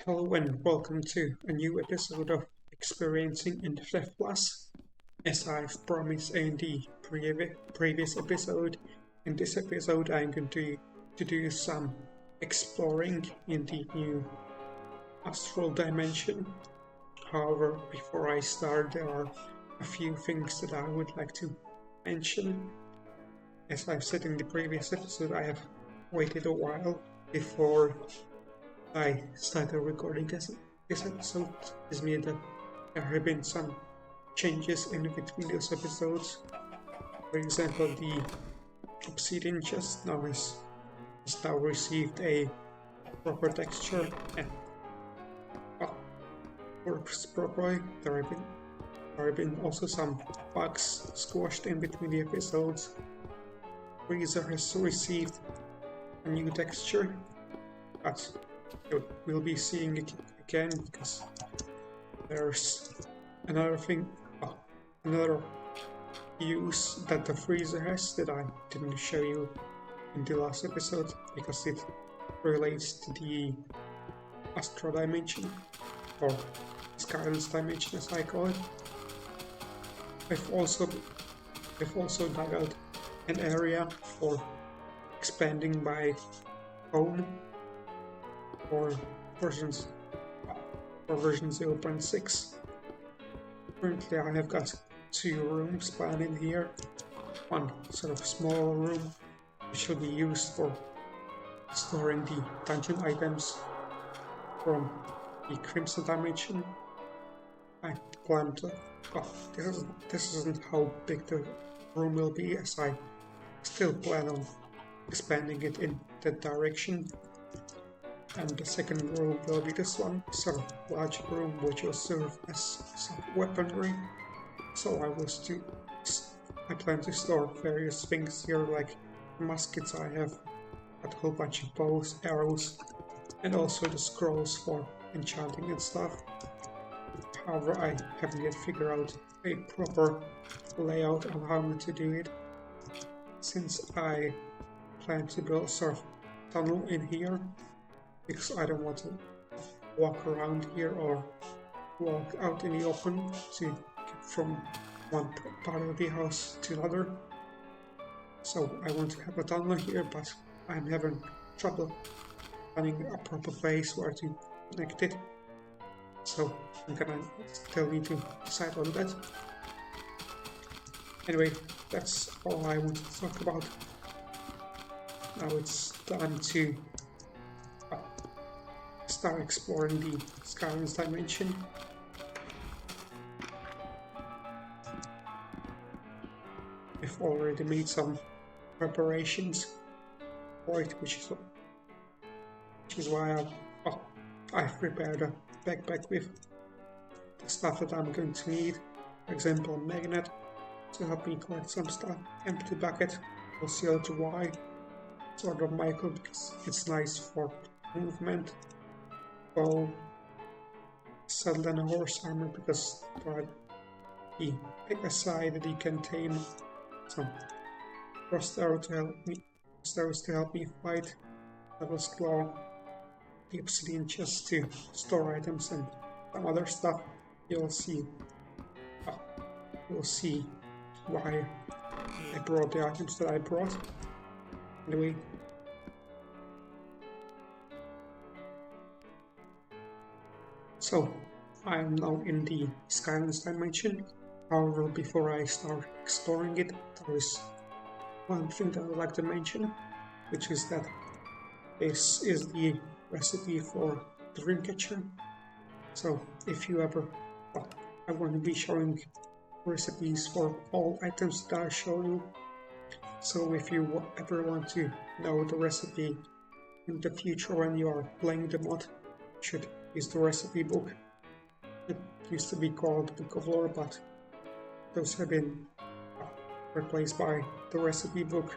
Hello and welcome to a new episode of Experiencing Infdev Plus. As I've promised in the previous episode, in this episode I'm going to do some exploring in the new Astral dimension. However, before I start, there are a few things that I would like to mention. As I've said in the previous episode, I have waited a while before I started recording this episode. This means that there have been some changes in between those episodes. For example, the obsidian chest has now received a proper texture and works properly. There have been also some bugs squashed in between the episodes. Freezer has received a new texture, but we'll be seeing it again because there's another thing, another use that the freezer has that I didn't show you in the last episode because it relates to the Astral dimension, or Skyland's dimension as I call it. I've also dug out an area for expanding by home for version 0.6. Currently I have got 2 rooms planned in here. One sort of small room which will be used for storing the dungeon items from the Crimson dimension. I plan to... this isn't how big the room will be, as I still plan on expanding it in that direction. And the second room will be this one, sort of large room which will serve as some weaponry. So I plan to store various things here, like muskets. I have a whole bunch of bows, arrows, and also the scrolls for enchanting and stuff. However, I haven't yet figured out a proper layout on how to do it, since I plan to build a sort of tunnel in here, because I don't want to walk around here or walk out in the open to get from one part of the house to another. So I want to have a tunnel here, but I'm having trouble finding a proper place where to connect it. So I'm gonna still need to decide on that. Anyway, that's all I wanted to talk about. Now it's time to start exploring the Skyland's dimension. I've already made some preparations for it, which is why I've prepared a backpack with the stuff that I'm going to need. For example, a magnet to help me collect some stuff, empty bucket, will seal to Y, sort of Michael because it's nice for movement, bow, saddle and a horse armor because for the Pegasus that he can tame, some frost arrows to help me fight, devil's claw, the obsidian chest to store items, and some other stuff. You'll see why I brought the items that I brought. Anyway, so I am now in the Skyland's dimension. However, before I start exploring it, there is one thing that I would like to mention, which is that this is the recipe for Dreamcatcher. So if you ever, I want to be showing recipes for all items that I show you. So if you ever want to know the recipe in the future when you are playing the mod, you should use the recipe book. It used to be called Book of Lore, but those have been replaced by the recipe book,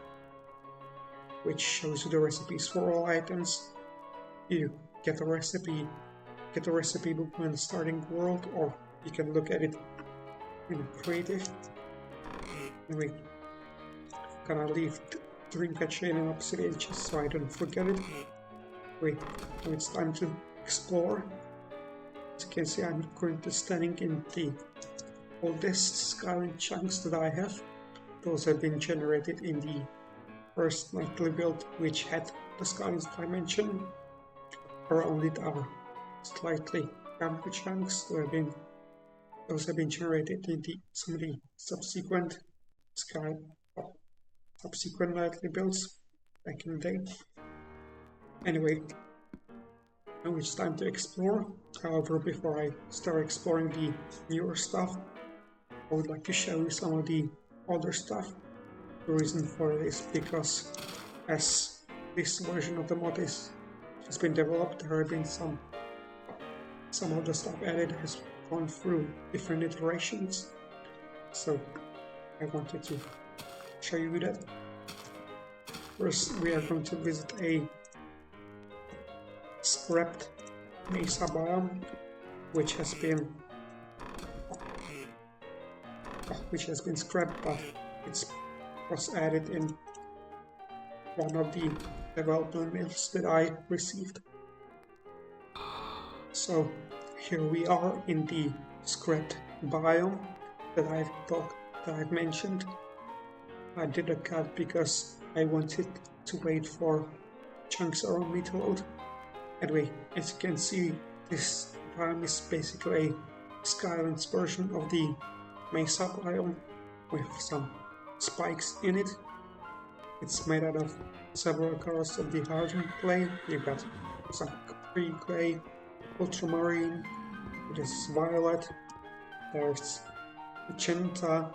which shows you the recipes for all items. You get the recipe book when starting world, or you can look at it in creative. Anyway, I'm gonna leave Dreamcatcher in an obsidian chest so I don't forget it. Wait, now it's time to explore. As you can see, I'm currently standing in the oldest skyline chunks that I have. Those have been generated in the first nightly build, which had the skyline's dimension. Around it are slightly younger chunks. Those have been generated in some of the subsequent subsequent nightly builds back in the day. Anyway, now it's time to explore. However, before I start exploring the newer stuff, I would like to show you some of the older stuff. The reason for this is because as this version of the mod has been developed, there have been some of the stuff added has gone through different iterations. So I wanted to show you that. First, we are going to visit a scrapped mesa biome, which has been scrapped, but it was added in one of the development mills that I received. So here we are in the scrapped biome that I've mentioned. I did a cut because I wanted to wait for chunks around me to load. Anyway, as you can see, this biome is basically a Skylands version of the mesa biome with some spikes in it. It's made out of several colors of the hardened clay. You've got some capri clay, ultramarine, this is violet, there's magenta,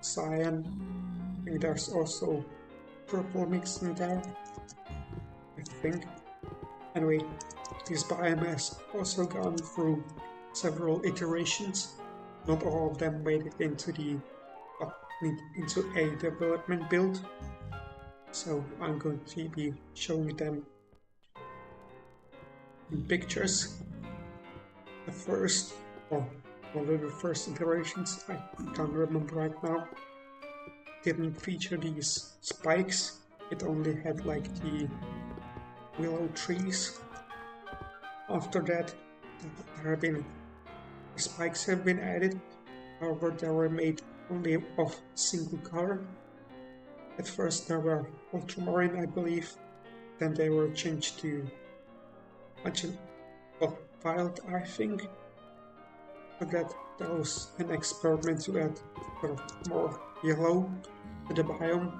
cyan, I think there's also purple mixed in there, I think. Anyway, this biome has also gone through several iterations. Not all of them made it into a development build, so I'm going to be showing them in pictures. The first, or the first iterations, I can't remember right now, didn't feature these spikes. It only had like the willow trees. After that, spikes have been added. However, they were made only of single color. At first they were ultramarine, I believe. Then they were changed to violet, I think. But that was an experiment to add sort of more yellow to the biome,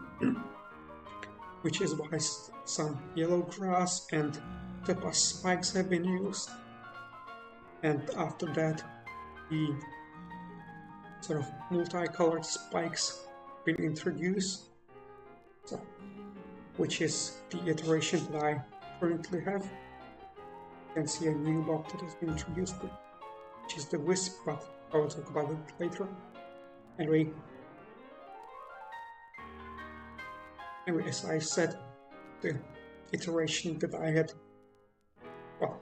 which is why some yellow grass and topaz spikes have been used. And after that, the sort of multicolored spikes been introduced, so, which is the iteration that I currently have. You can see a new mob that has been introduced, which is the Wisp, but I will talk about it later. Anyway, as I said, the iteration that I had, well,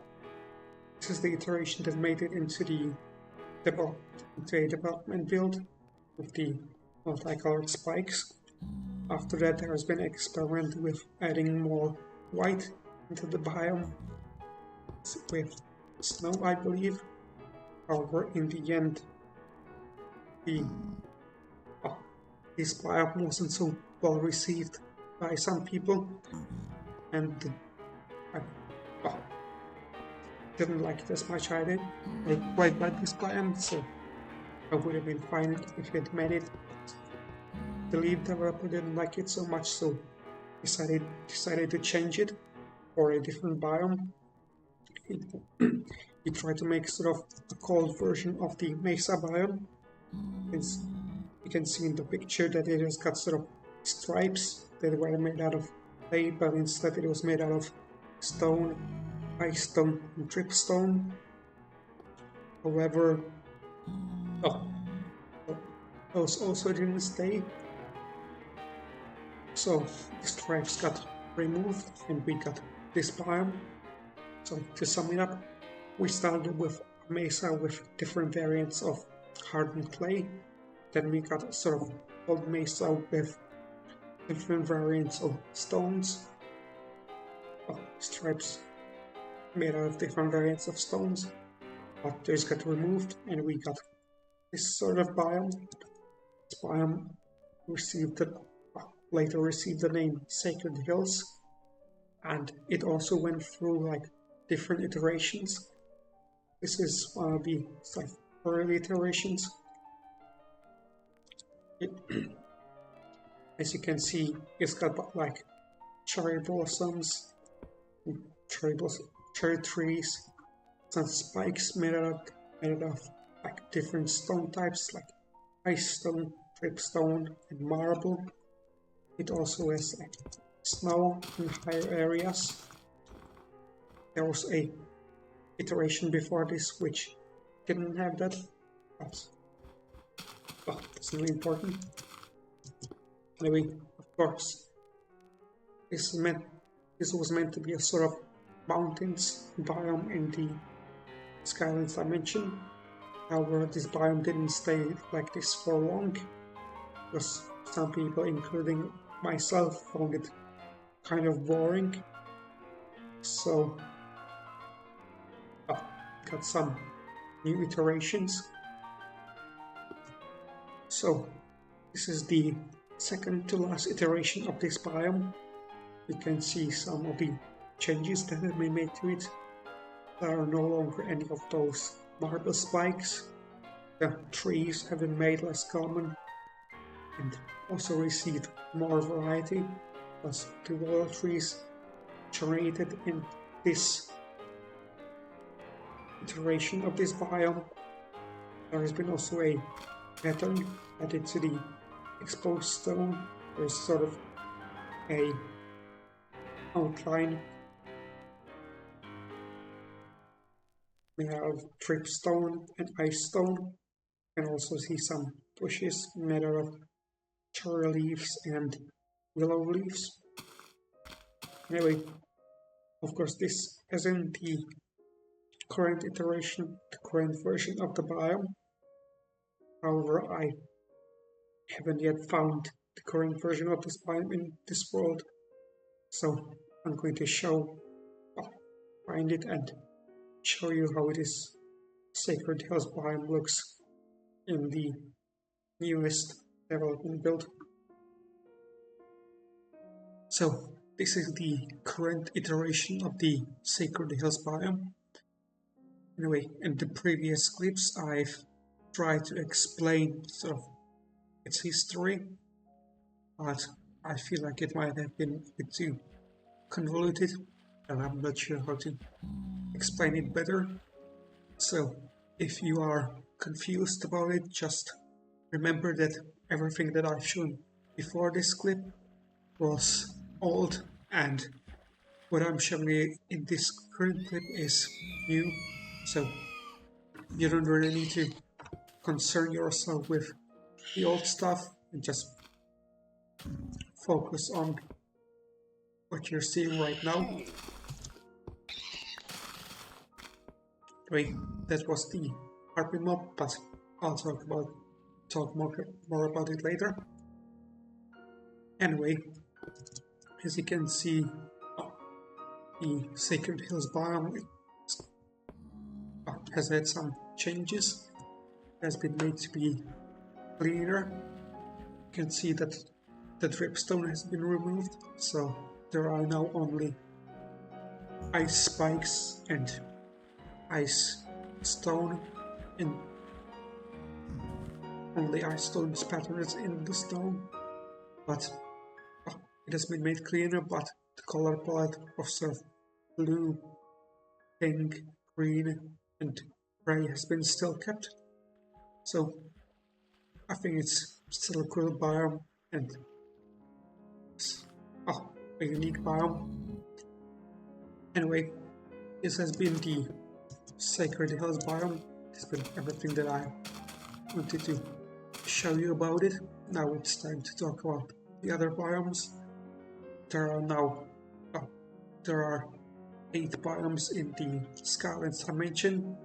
this is the iteration that made it into a development build with the multicolored spikes. After that, there has been an experiment with adding more white into the biome with snow, I believe. However, in the end, this biome wasn't so well received by some people, and I didn't like it as much. I did. I quite like this biome, so I would have been fine if it made it. The lead developer didn't like it so much, so decided to change it for a different biome. He tried to make sort of a cold version of the mesa biome. You can see in the picture that it has got sort of stripes that were made out of clay, but instead it was made out of stone, ice stone, and dripstone. However, those also didn't stay. So the stripes got removed and we got this biome. So to sum it up, we started with a mesa with different variants of hardened clay. Then we got a sort of old mesa with different variants of stones. Stripes made out of different variants of stones, but those got removed and we got this sort of biome. This biome later received the name Sacred Hills, and it also went through like different iterations. This is one of the like early iterations. As you can see, it's got like cherry blossoms, cherry trees, some spikes made out of like different stone types, like ice stone, dripstone, and marble. It also has like snow in higher areas. There was a iteration before this which didn't have that, but it's really important. Anyway, of course, this was meant to be a sort of mountains biome in the Skylands dimension. However, this biome didn't stay like this for long, because some people, including myself, found it kind of boring. So, got some new iterations. So, this is the second to last iteration of this biome. You can see some of the changes that have been made to it. There are no longer any of those marble spikes. The trees have been made less common and also received more variety, as the royal trees generated in this iteration of this biome. There has been also a pattern added to the exposed stone. There's sort of a outline. We have dripstone and ice stone. You can also see some bushes made out of cherry leaves and willow leaves. Anyway, of course, this isn't the current iteration, the current version of the biome. However, I haven't yet found the current version of this biome in this world, so I'm going to find it and show you how this Sacred Hills biome looks in the newest development build. So this is the current iteration of the Sacred Hills biome. Anyway, in the previous clips I've tried to explain sort of its history, but I feel like it might have been a bit too convoluted and I'm not sure how to explain it better. So if you are confused about it, just remember that everything that I've shown before this clip was old, and what I'm showing you in this current clip is new, so you don't really need to concern yourself with the old stuff and just focus on what you're seeing right now. Wait, that was the Harpy mob, but I'll talk more about it later. Anyway, as you can see, the Sacred Hills biome has had some changes. It has been made to be cleaner. You can see that the dripstone has been removed, so there are now only ice spikes and ice stone and only ice stone patterns in the stone. But it has been made cleaner, but the color palette of sort of blue, pink, green and grey has been still kept. So I think it's still a cool biome and a unique biome. Anyway, this has been the Sacred Hills biome. It's been everything that I wanted to show you about it. Now it's time to talk about the other biomes. There are 8 biomes in the Skylands dimension.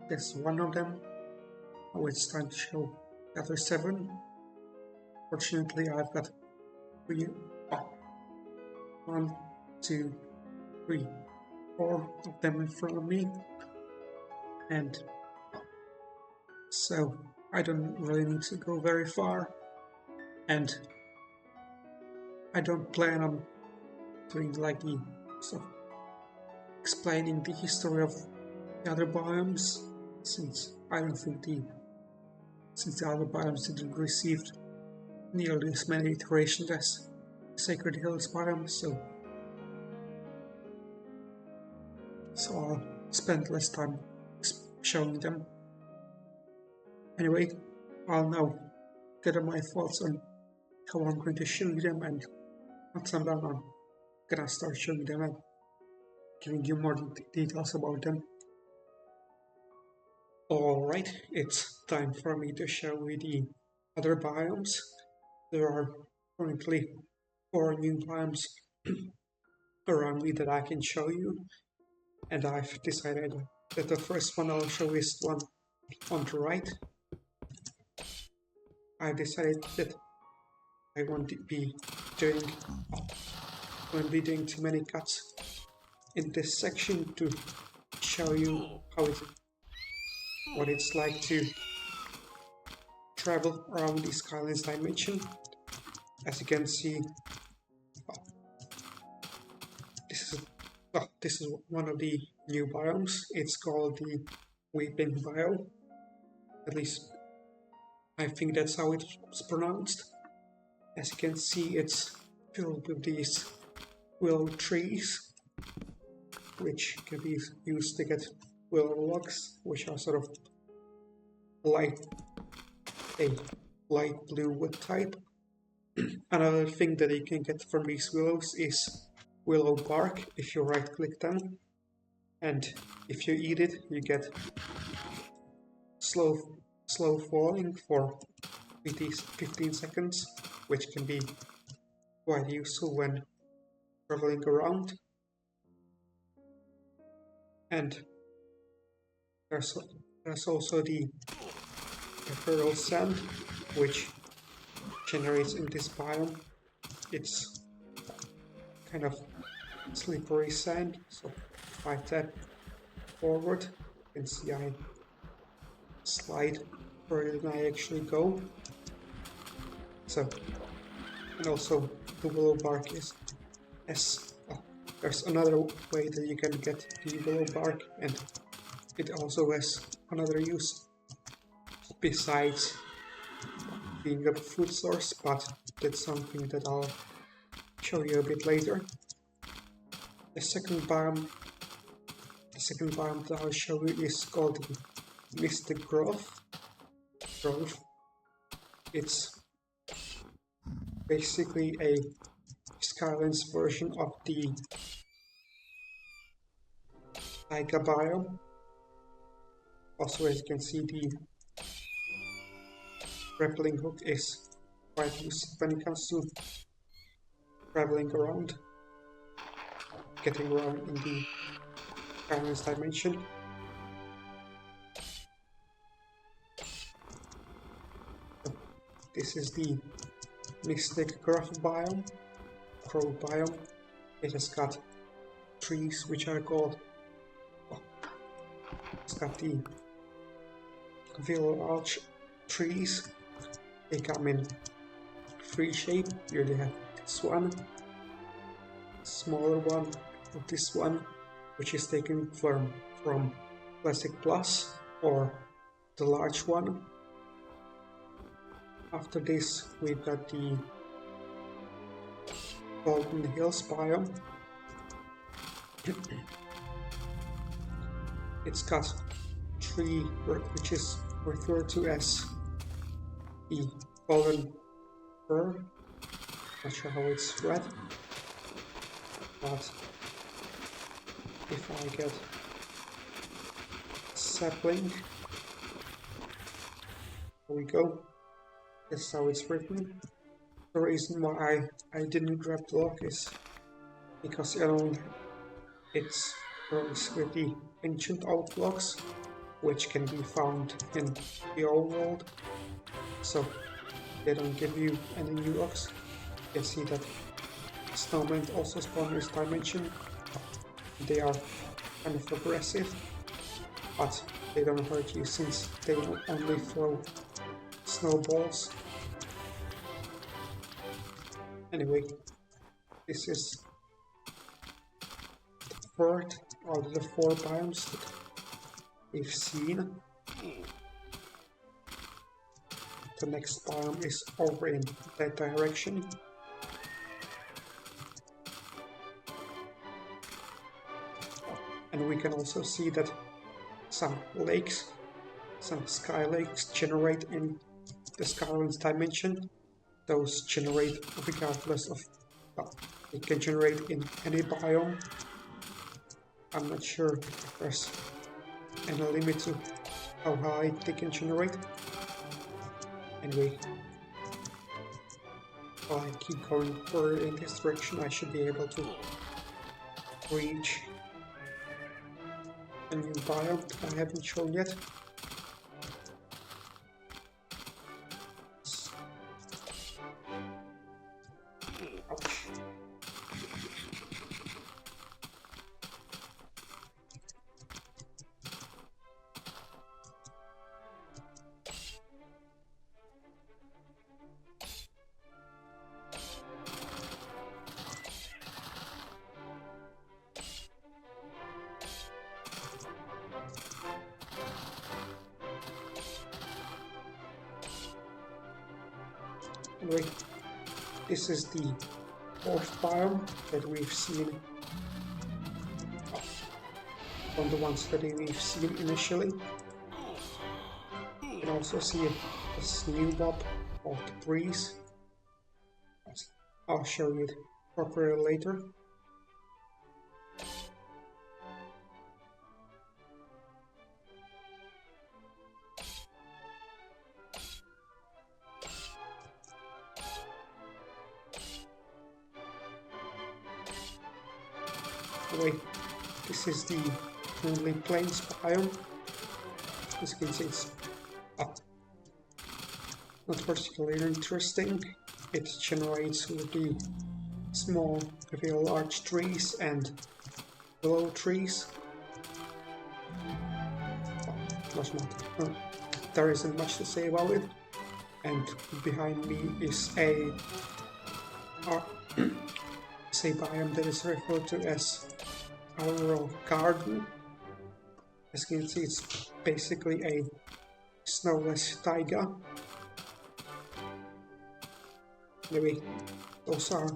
That's one of them. Now it's time to show the other 7. Fortunately, I've got 3. 1, 2, 3. 4 of them in front of me, and so I don't really need to go very far, and I don't plan on doing like the sort of explaining the history of the other biomes, since I don't think the other biomes didn't receive nearly as many iterations as Sacred Hills biome, so I'll spend less time showing them. Anyway, I'll now gather my thoughts on how I'm going to show you them, and once I'm done, I'm gonna start showing them and giving you more details about them. Alright, it's time for me to show you the other biomes. There are currently 4 new biomes around me that I can show you, and I've decided that the first one I'll show is one on the right. I've decided that I won't be doing too many cuts in this section to show you what it's like to travel around the Skylands dimension. As you can see, this is one of the new biomes. It's called the Weeping Bayou. At least I think that's how it's pronounced. As you can see, it's filled with these willow trees, which can be used to get willow logs, which are sort of a light blue wood type. Another thing that you can get from these willows is willow bark if you right click them, and if you eat it you get slow falling for 15 seconds, which can be quite useful when traveling around. And there's also the ephemeral sand, which generates in this biome. It's kind of slippery sand, so if I tap forward, you can see I slide further than I actually go. So, and also the willow bark there's another way that you can get the willow bark, and it also has another use besides being a food source, but that's something that I'll show you a bit later. The second biome that I'll show you is called the Mystic Grove. It's basically a Skylands version of the Taiga biome. Also, as you can see, the grappling hook is quite useful when it comes to traveling around, getting around in the Skylands dimension. This is the Mystic Grove biome. It has got trees which are called. It's got the willow arch trees. They come in 3 shape. Here they have this one, smaller one, or this one, which is taken from Classic Plus, or the large one. After this, we've got the Golden Hills biome. It's got tree which is referred to as the Golden Fir. Not sure how it's read, but if I get sapling, there we go. That's how it's written. The reason why I didn't grab the log is because it's with the ancient oak logs, which can be found in the old world, so they don't give you any new logs. You can see that snowmen also spawn in this dimension. They are kind of aggressive, but they don't hurt you since they will only throw snowballs. Anyway, this is the third out of the 4 biomes that we've seen. The next biome is over in that direction. And we can also see that some lakes, some sky lakes generate in the Skylands dimension. Those generate regardless of, well, it can generate in any biome. I'm not sure if there's any limit to how high they can generate. Anyway, while I keep going further in this direction, I should be able to reach a new biome that I haven't shown yet. Ouch. Anyway, this is the 4th biome that we've seen from the ones that we've seen initially. You can also see this new mob of the breeze. I'll show you it properly later. Anyway, this is the friendly plains biome. As you can see, it's not particularly interesting. It generates with the small, very large trees and willow trees. There isn't much to say about it. And behind me is a biome that is referred to as Auroral Garden. As you can see, it's basically a snowless taiga. Anyway, those are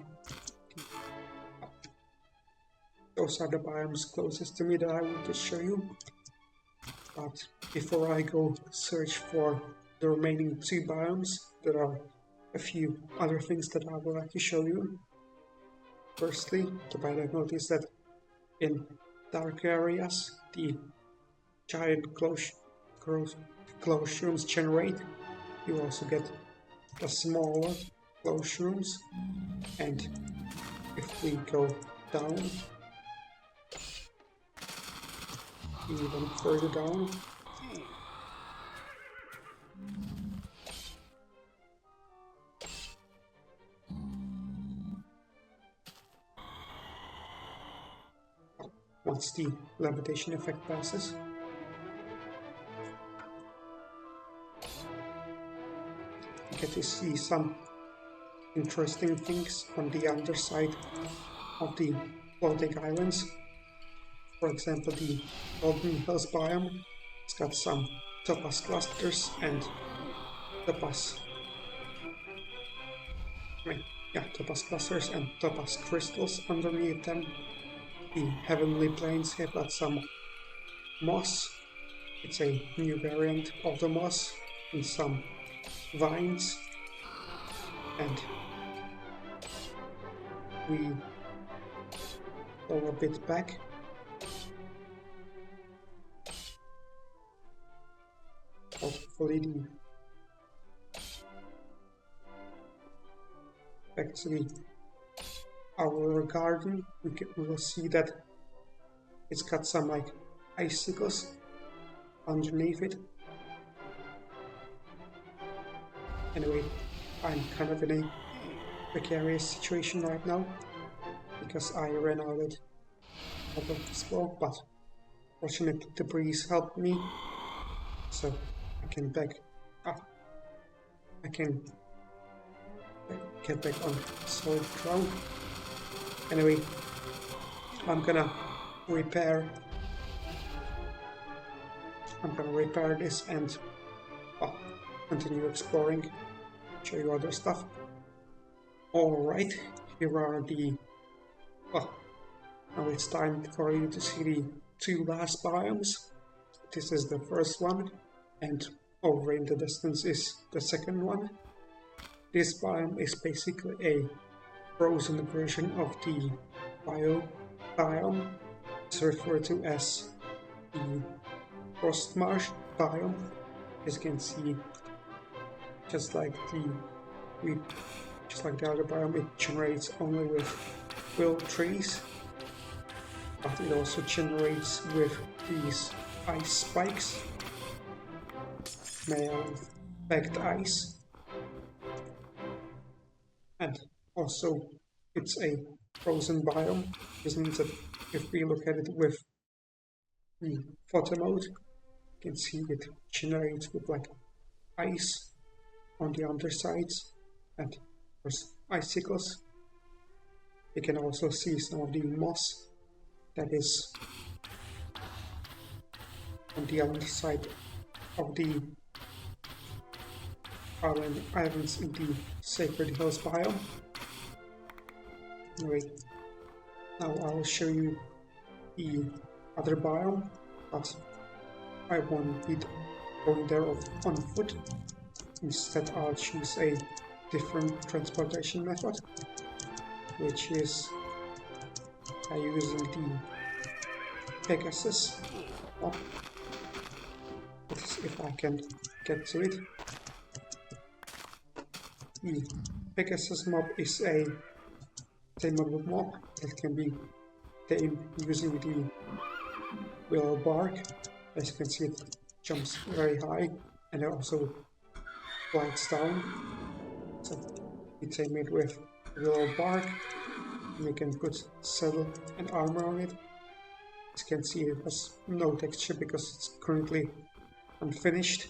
the biomes closest to me that I want to show you. But before I go search for the remaining 2 biomes, there are a few other things that I would like to show you. Firstly, you might have noticed that in dark areas, the giant glowshrooms generate. You also get the smaller glowshrooms, and if we go down, even further down, once the levitation effect passes, you get to see some interesting things on the underside of the floating islands. For example, the Golden Hills biome. It's got some topaz clusters and topaz clusters and topaz crystals underneath them. The Heavenly Plains have got some moss. It's a new variant of the moss, and some vines. And we go a bit back. Hopefully back to the Auroral Garden, we will see that it's got some like icicles underneath it. Anyway, I'm kind of in a precarious situation right now because I ran out level as well, but fortunately the breeze helped me, so I can get back on solid ground. Anyway, I'm gonna repair this and continue exploring, show you other stuff. Alright, here are the... now it's time for you to see the two last biomes. This is the first one, and over in the distance is the second one. This biome is basically a frozen version of the Bayou biome. It's referred to as the Frost Marsh biome. As you can see, just like the other biome, it generates only with wild trees, but it also generates with these ice spikes made out of packed ice. And also it's a frozen biome. This means that if we look at it with the photo mode, you can see it generates with like ice on the undersides and of course icicles. You can also see some of the moss that is on the underside of the islands in the Sacred Hills biome. Anyway, now I will show you the other biome, but I won't be going there on foot. Instead, I'll choose a different transportation method, which is by using the Pegasus. If I can get to it. The Pegasus mob is a tameable mob that can be tamed using the willow bark. As you can see, it jumps very high and it also glides down. So we tame it with willow bark, and we can put saddle and armor on it. As you can see, it has no texture because it's currently unfinished.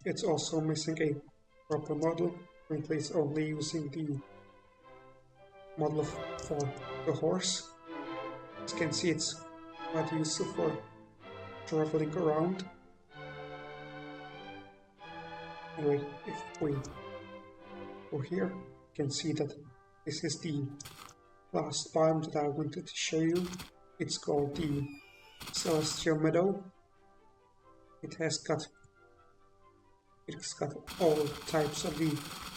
It's also missing a proper model. Currently it's only using the model for the horse. As you can see, it's quite useful for traveling around. Anyway, if we go here, you can see that this is the last biome that I wanted to show you. It's called the Celestial Meadow. It's got all types of the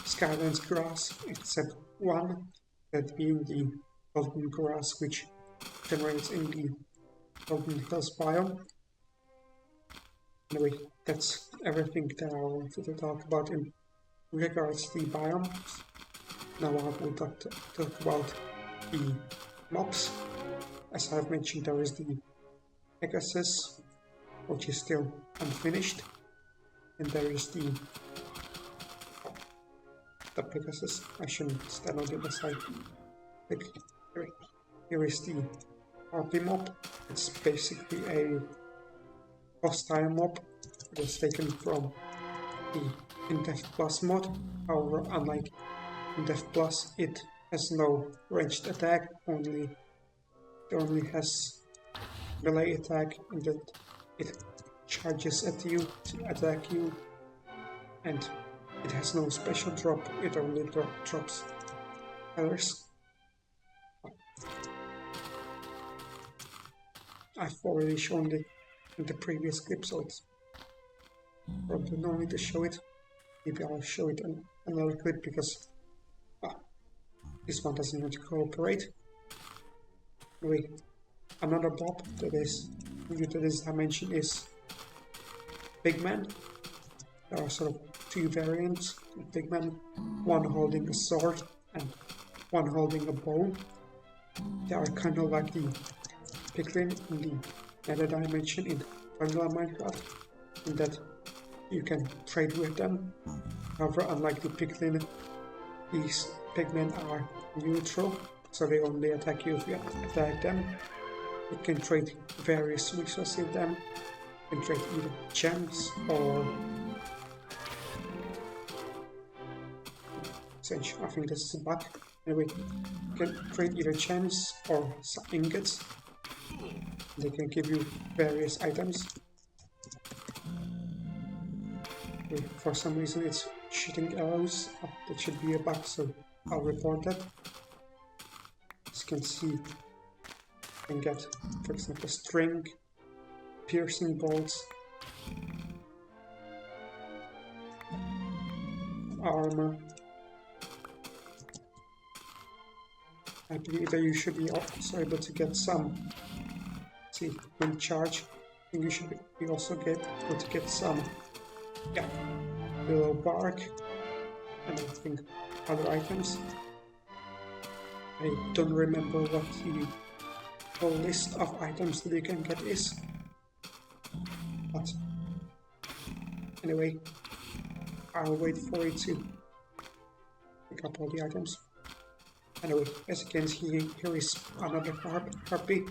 Skylands grass except one, that being the golden grass, which generates in the Golden Hills biome. Anyway, that's everything that I wanted to talk about in regards to the biomes. Now I will talk about the mobs. As I've mentioned, there is the Pegasus, which is still unfinished, and there is the Pegasus. I shouldn't stand on the other side. Here is the Harpy mob. It's basically a hostile mob. It was taken from the Infdev Plus mod. However, unlike Infdev Plus, it has no ranged attack. It only has melee attack, and that it charges at you to attack you, and it has no special drop. It only drops feathers. I've already shown it in the previous clip, so it's probably no need to show it. Maybe I'll show it in another clip because this one doesn't want to cooperate. Anyway, another mob that is new to this dimension is Pigman. There are sort of two variants of Pigman, one holding a sword and one holding a bow. They are kind of like the Pigman in the Nether dimension in vanilla Minecraft, in that you can trade with them. However, unlike the Pigman, these Pigmen are neutral, so they only attack you if you attack them. You can trade various resources in them. You can trade either gems or essentially, I think this is a bug. Anyway, you can trade either gems or some ingots. They can give you various items. For some reason it's shooting arrows. That should be a bug, so I'll report that. As you can see, you can get, for example, string, piercing bolts, armor. I believe that you should be also able to get some. See, when charged, I think you should be also able to get some. Yeah, willow bark, and I think other items. I don't remember what the whole list of items that you can get is. But anyway, I'll wait for it to pick up all the items. Anyway, as you can see, here is another Harpy.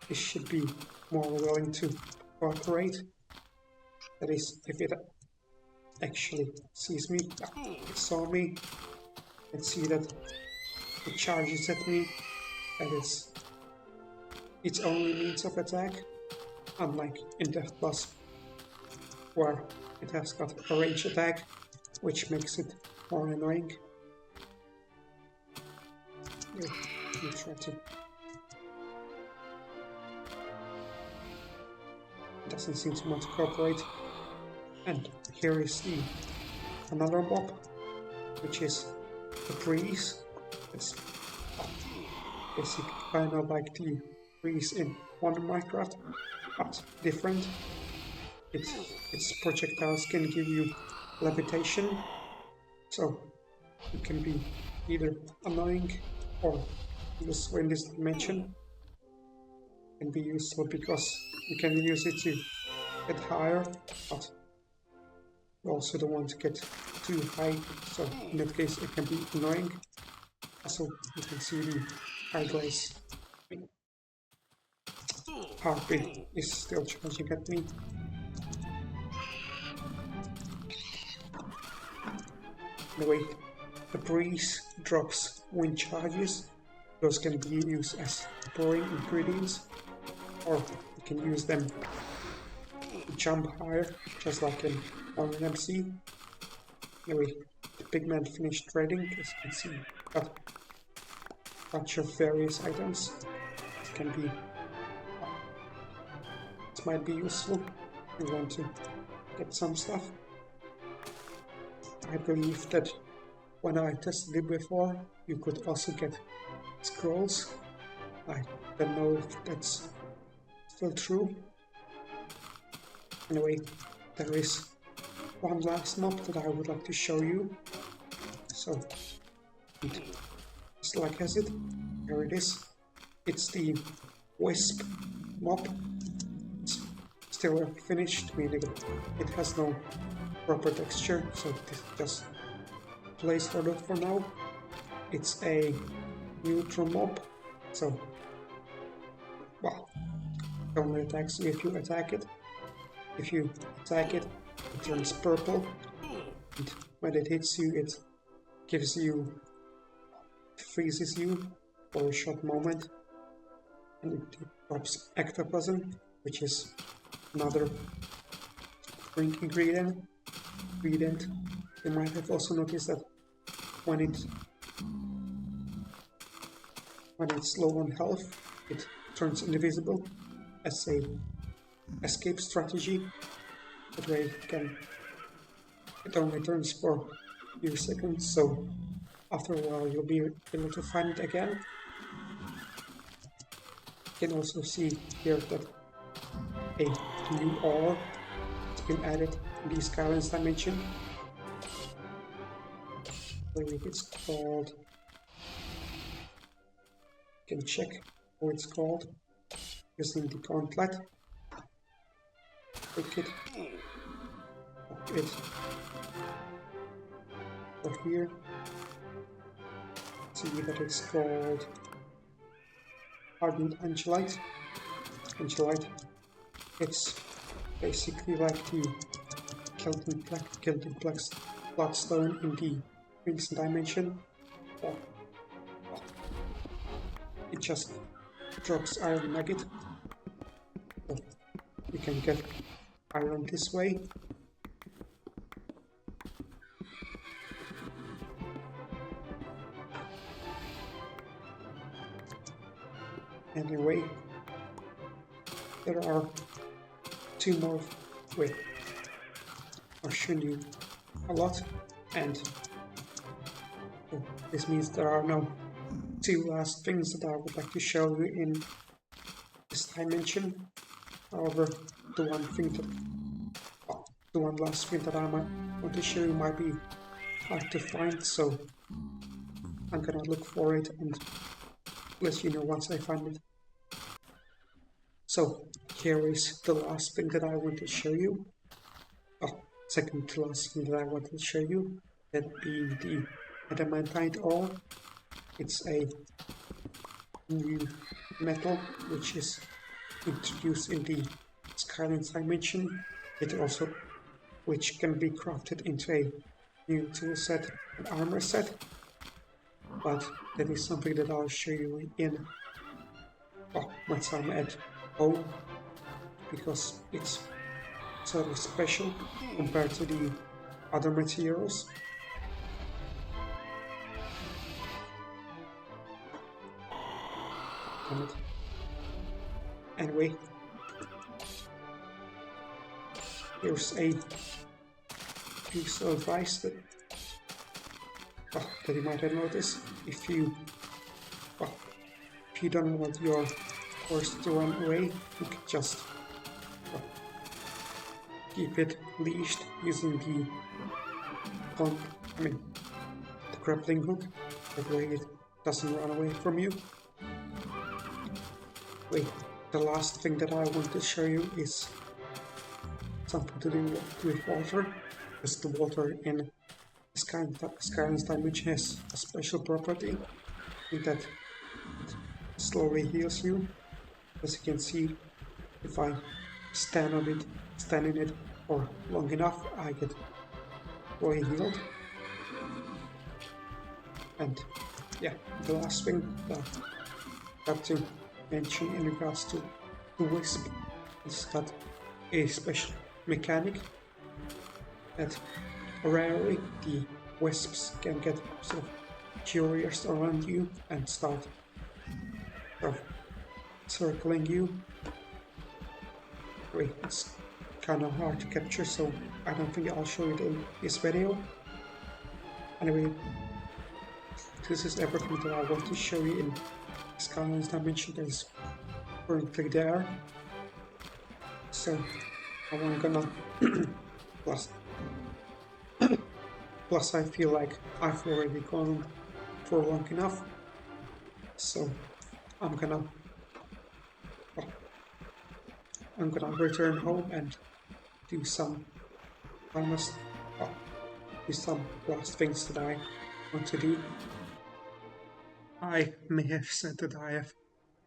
This should be more willing to cooperate. That is, if it actually sees me. It saw me. Let's see that it charges at me. That is its only means of attack, unlike in Death Plus, where it has got a range attack, which makes it more annoying. Let me try to. It doesn't seem to want to cooperate. And here is another mob, which is the breeze. It's basically kind of like the breeze in Wonder Minecraft, but different. Its projectiles can give you levitation, so it can be either annoying or useful in this dimension. It can be useful because you can use it to get higher, but you also don't want to get too high, so in that case it can be annoying. Also, you can see the high glaze. Harpy is still charging at me. Anyway, the breeze drops wind charges. Those can be used as pouring ingredients, or you can use them to jump higher, just like in on an MC. Anyway, the Pigman finished trading, as you can see, got a bunch of various items. It can be, it might be useful if you want to get some stuff. I believe that when I tested it before, you could also get scrolls. I don't know if that's still true. Anyway, there is one last mob that I would like to show you. So, just like as it, here it is. It's the Wisp mob. It's still finished, meaning it has no proper texture, so this is just placeholder for now. It's a neutral mob, so well, it only attacks you if you attack it. If you attack it, it turns purple, and when it hits you, it gives you, freezes you for a short moment, and it drops ectoplasm, which is another drink ingredient. You might have also noticed that when it's low on health, it turns invisible as a escape strategy. That way it only turns for a few seconds, so after a while you'll be able to find it again. You can also see here that a new ore has been added in the Skylands dimension. I believe it's called, you can check how it's called using the gauntlet. Click it, up it, over here, see that it's called Ardent Angelite. Angelite. It's basically like the Gilded Bloodstone in the Rings dimension. It just drops iron nugget. So you can get iron this way. Anyway, there are two more. Wait, I'll show you a lot, and this means there are no two last things that I would like to show you in this dimension. However, the one last thing that I might want to show you might be hard to find, so I'm gonna look for it and let you know once I find it. So here is the last thing that I want to show you. Second to last thing that I want to show you, that being the Adamantite ore. It's a new metal which is introduced in the Skylines dimension. It also which can be crafted into a new tool set and armor set. But that is something that I'll show you in my time at home, because it's sort of special compared to the other materials. Anyway, here's a piece of advice that you might have noticed. If you don't want your horse to run away, you can just keep it leashed using the grappling hook. That way it doesn't run away from you. Wait, the last thing that I want to show you is something to do with water, because the water in Skylines dimension has a special property in that it slowly heals you. As you can see, if I stand in it for long enough, I get fully healed. And yeah, the last thing that I have to mention in regards to the Wisp is that a special mechanic that rarely the Wisps can get sort of curious around you and start sort of circling you. Wait, it's kind of hard to capture, so I don't think I'll show it in this video. Anyway, this is everything that I want to show you in Skylines dimension that is currently there. So I'm gonna plus I feel like I've already gone for long enough, so I'm gonna return home and do some last things that I want to do. I may have said that I have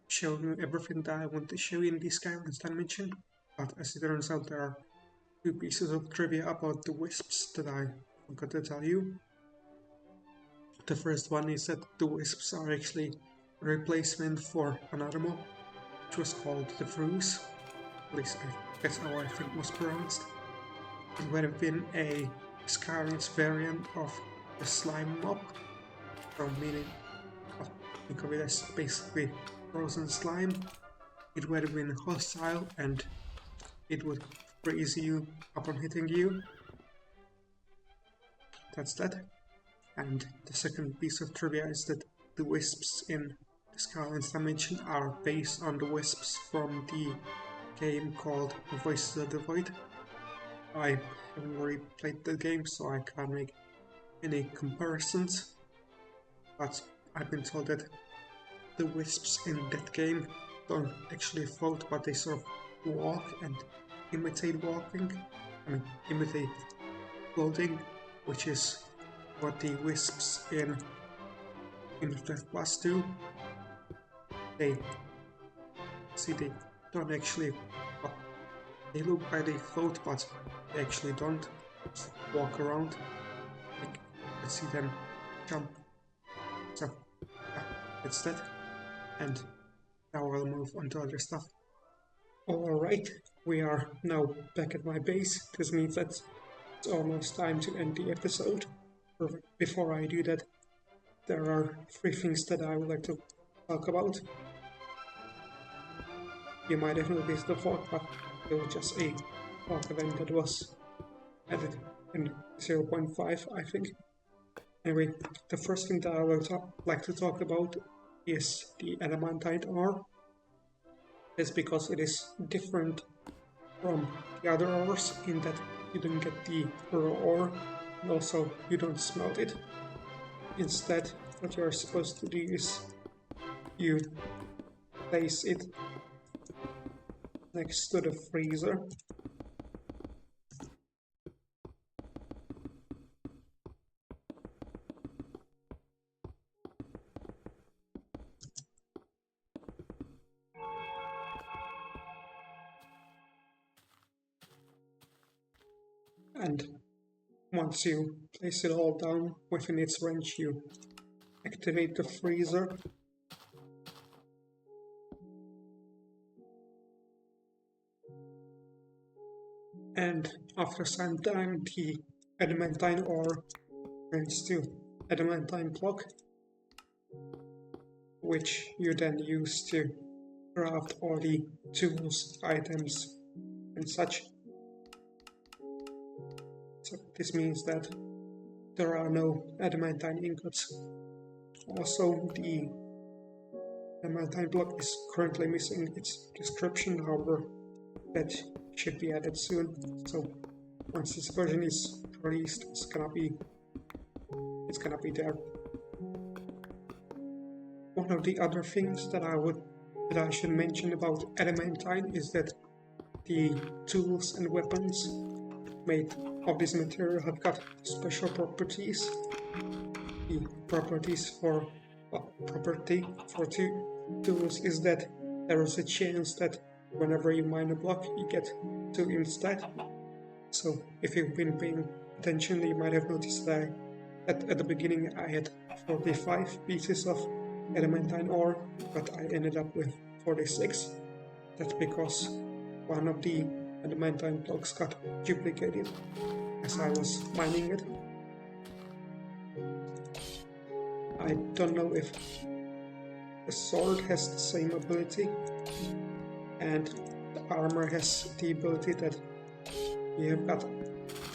shown you everything that I want to show you in this Skylines dimension, but as it turns out, there are two pieces of trivia about the Wisps that I forgot to tell you. The first one is that the Wisps are actually a replacement for an animal which was called the Frues. At least that's how I think it was pronounced. It would have been a Skylines variant of the slime mob, meaning think of it as basically frozen slime. It would have been hostile and it would freeze you upon hitting you. That's that. And the second piece of trivia is that the Wisps in the Skylines dimension are based on the Wisps from the game called Voices of the Void. I haven't really played the game, so I can't make any comparisons, but I've been told that the Wisps in that game don't actually float, but they sort of walk and imitate walking. Imitate floating, which is what the Wisps in Infdev do. They don't actually... Well, they look like they float, but they actually don't. Just walk around. Like, let's see them jump. So, yeah, it's that. And now we'll move on to other stuff. Alright, we are now back at my base. This means that it's almost time to end the episode. Before I do that, there are 3 things that I would like to talk about. You might have noticed the fog, but it was just a fog event that was added in 0.5, I think. Anyway, the first thing that I would like to talk about is the Adamantite ore. It's because it is different from the other ores in that you don't get the raw ore and also you don't smelt it. Instead, what you're supposed to do is you place it next to the freezer. And once you place it all down within its range, you activate the freezer. And after some time, the adamantine ore turns to adamantine block, which you then use to craft all the tools, items, and such. So this means that there are no adamantine ingots. Also, the adamantine block is currently missing its description, however, that should be added soon. So once this version is released, it's gonna be there. One of the other things that I should mention about adamantine is that the tools and weapons made of this material have got special properties. The property for tools is that there is a chance that whenever you mine a block, you get 2 instead. So if you've been paying attention, you might have noticed that at the beginning I had 45 pieces of adamantine ore, but I ended up with 46. That's because one of the adamantine blocks got duplicated as I was mining it. I don't know if the sword has the same ability, and the armor has the ability that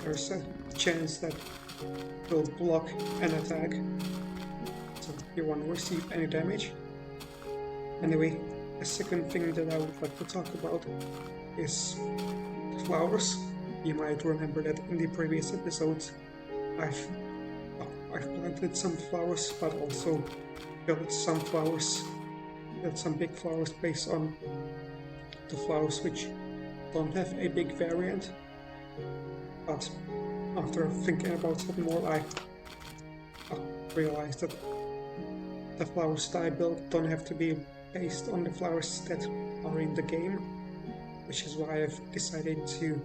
there's a chance that it will block an attack, so you won't receive any damage. Anyway, the second thing that I would like to talk about is the flowers. You might remember that in the previous episodes I've planted some flowers, but also built some big flowers based on the flowers which don't have a big variant. But after thinking about it more, I realized that the flowers that I built don't have to be based on the flowers that are in the game, which is why I've decided to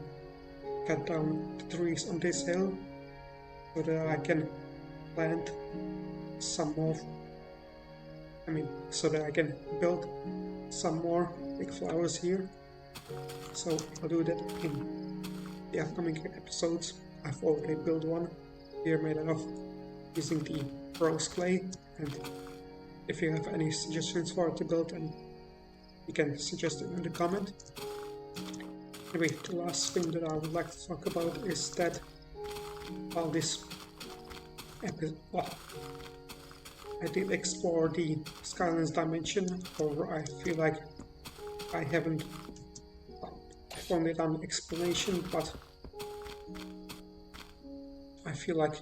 cut down the trees on this hill so that I can plant some more, so that I can build some more big flowers here. So I'll do that in the upcoming episodes. I've already built one here made out of using the rose clay, and if you have any suggestions for it to build, then you can suggest it in the comment. Anyway, the last thing that I would like to talk about is that while this episode, I did explore the Skylands dimension, or I feel like I haven't only done explanation, but I feel like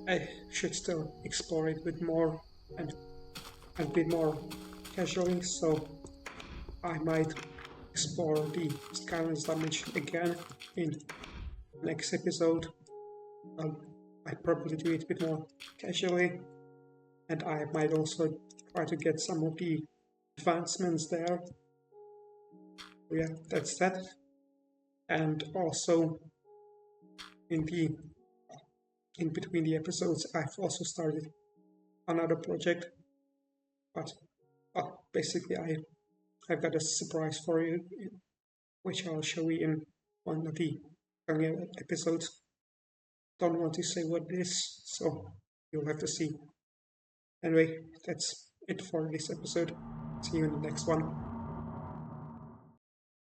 I should still explore it with more and a bit more casually, so I might explore the Skylands dimension again in next episode. I'd probably do it a bit more casually, and I might also try to get some of the advancements there. Yeah, that's that. And also in between the episodes, I've also started another project, but basically I've got a surprise for you, which I'll show you in one of the coming episodes. Don't want to say what it is, so you'll have to see. Anyway, that's it for this episode. See you in the next one.